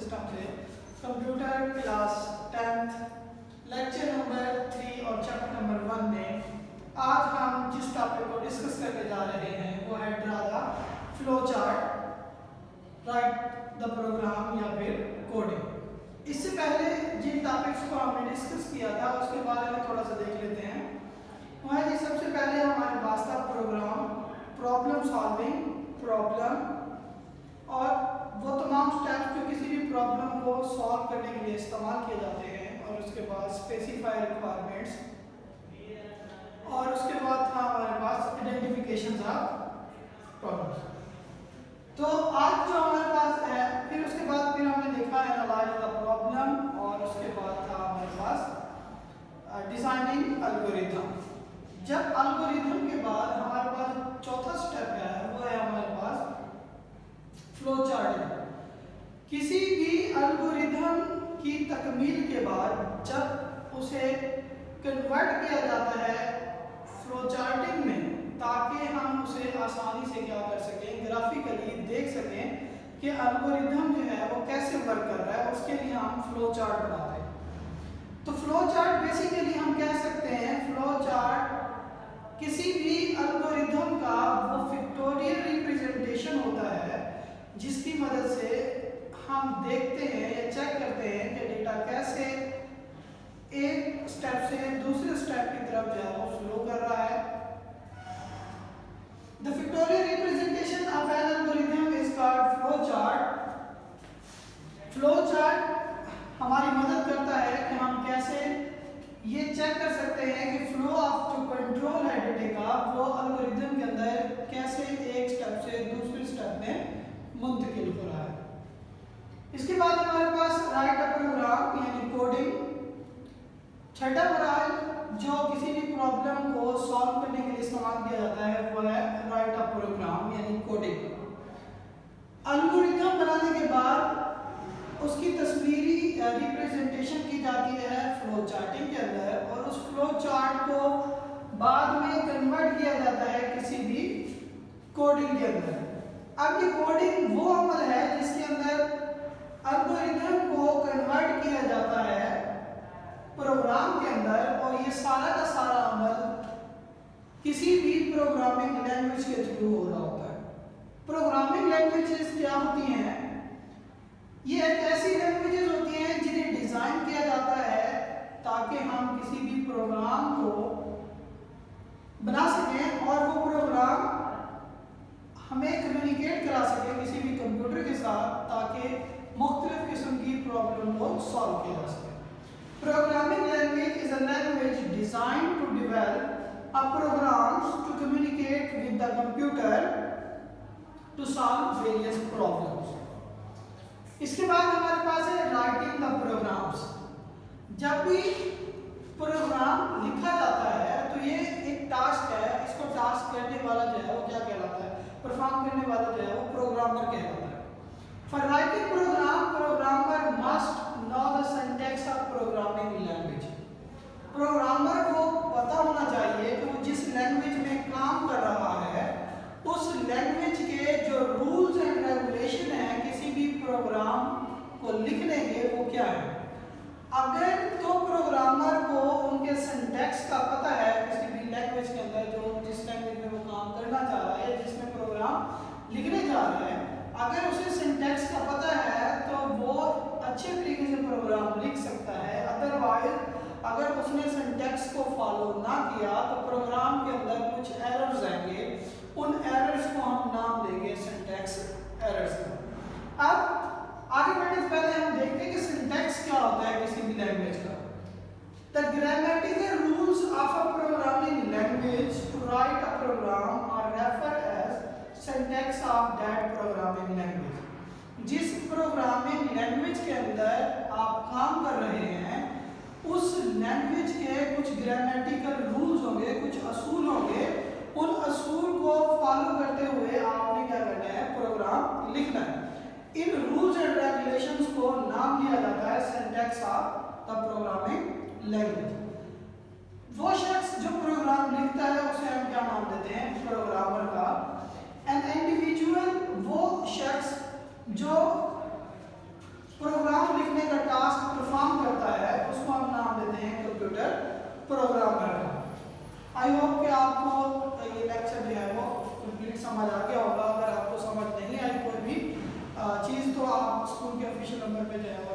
System से computer class 10th lecture number 3 और chapter number 1 में आज हम जिस टॉपिक को डिस्कस करने जा रहे हैं वो है draw the flow chart, right the program या फिर कोडिंग। इससे पहले जिन टॉपिक्स को हमने डिस्कस किया था उसके बारे में थोड़ा सा देख लेते हैं। वह जी सबसे पहले हमारे पास था प्रोग्राम, प्रॉब्लम सॉल्विंग, प्रॉब्लम और वो तमाम स्टेप्स जो किसी भी प्रॉब्लम को सॉल्व करने के लिए इस्तेमाल किए जाते हैं, और उसके बाद स्पेसिफाई रिक्वायरमेंट्स, और उसके बाद था हमारे पास आइडेंटिफिकेशन ऑफ प्रॉब्लम्स। तो आज जो हमारे पास है, फिर उसके बाद फिर हमने देखा एनालाइज द प्रॉब्लम, और उसके बाद था हमारे पास डिजाइनिंग एल्गोरिथम। जब एल्गोरिथम के बाद हमारे पास चौथा स्टेप है वो है हमारे पास फ्लो चार्टिंग। किसी भी एल्गोरिथम की तकमील के बाद जब उसे कन्वर्ट किया जाता है फ्लो चार्टिंग में, ताकि हम उसे आसानी से क्या कर सकें, ग्राफिकली देख सकें कि एल्गोरिथम जो है वो कैसे वर्क कर रहा है, उसके लिए हम फ्लो चार्ट बनाते हैं। तो फ्लो चार्ट बेसिकली हम कह सकते हैं, फ्लो चार्ट किसी भी एल्गोरिथम का वो पिक्टोरियल रिप्रेजेंटेशन होता है जिसकी मदद से हम देखते हैं या चेक करते हैं कि डेटा कैसे एक स्टेप से दूसरे स्टेप की तरफ जो है वो फ्लो कर रहा है। The pictorial representation of an algorithm is called flow chart. Flow chart हमारी मदद करता है कि हम कैसे ये चेक कर सकते हैं कि फ्लो ऑफ जो कंट्रोल है डेटा का वो एल्गोरिथम के अंदर कैसे एक स्टेप से दूसरे स्टेप में मुंतकिल हो रहा है। इसके बाद हमारे पास राइट अ प्रोग्राम यानी कोडिंग। छठा मराहल जो किसी भी प्रॉब्लम को सॉल्व करने के लिए इस्तेमाल किया जाता है वो है राइट अ प्रोग्राम यानी कोडिंग। एल्गोरिथम बनाने के बाद उसकी तस्वीरी रिप्रेजेंटेशन की जाती है फ्लो चार्टिंग के अंदर, और उस फ्लो चार्ट को बाद में कन्वर्ट किया जाता है किसी भी कोडिंग के अंदर। अब ये कोडिंग वो अमल है जिसके अंदर एल्गोरिथम को कन्वर्ट किया जाता है प्रोग्राम के अंदर, और ये सारा का सारा अमल किसी भी प्रोग्रामिंग लैंग्वेज के थ्रू हो रहा होता है। प्रोग्रामिंग लैंग्वेजेस क्या होती हैं? ये एक ऐसी लैंग्वेजेस होती हैं जिन्हें डिजाइन किया जाता है ताकि हम किसी भी प्रोग्राम को बना सकें और वो प्रोग्राम हमें कम्युनिकेट करा सके किसी भी कंप्यूटर के साथ, ताकि मुख्तलिफ किस्म की प्रॉब्लम को सॉल्व किया जा सके। Programming language is a language designed to develop a programs to communicate with the computer to solve various problems. इसके बाद हमारे पास है writing the programs। जब भी प्रोग्राम लिखा जाता है तो ये एक टास्क है, इसको टास्क करने वाला जो है वो क्या कहलाता है, परफॉर्म करने वाला जो है वो प्रोग्रामर कहलाता है। For writing program, programmer must know the syntax of programming language. Programmer को पता होना चाहिए कि वो जिस लैंग्वेज में काम कर रहा है उस लैंग्वेज के जो रूल्स एंड रेगुलेशन है किसी भी प्रोग्राम को लिखने के वो क्या है। अगर तो प्रोग्रामर को उनके सिंटैक्स का पता है किसी भी लैंग्वेज के अंदर, जो जिस लैंग्वेज में वो काम करना चाह रहा है, जिसमें प्रोग्राम लिखने जा रहा है, अगर उसे सिंटैक्स का पता है तो वो अच्छे तरीके से प्रोग्राम लिख सकता है। अदरवाइज अगर उसने सिंटैक्स को फॉलो ना किया तो प्रोग्राम के अंदर कुछ एरर्स आएंगे, उन एरर्स को हम नाम देंगे सिंटैक्स एरर्स का। अब आगे बढ़ने से पहले हम देखते हैं कि सिंटैक्स क्या होता है किसी भी लैंग्वेज का। The grammatical rules of a programming language to write a program are referred as syntax of that programming language. जिस प्रोग्रामिंग लैंग्वेज के अंदर आप काम कर रहे हैं उस लैंग्वेज के कुछ ग्रामेटिकल रूल्स होंगे, कुछ असूल होंगे, उन असूल को फॉलो करते हुए आपने क्या करना है, प्रोग्राम लिखना है। इन रूल्स एंड रेगुलेशंस को नाम दिया जाता है syntax of the programming language. वो शख्स जो प्रोग्राम लिखता है उसे हम क्या नाम देते हैं, प्रोग्रामर का। एन इंडिविजुअल वो शख्स जो प्रोग्राम प्रोग्राम रखा। आई होप कि आपको ये लेक्चर जो है वो कंप्लीट समझ आ गया होगा। अगर आपको समझ नहीं आई कोई भी चीज़ तो आप स्कूल के ऑफिशियल नंबर पे जो है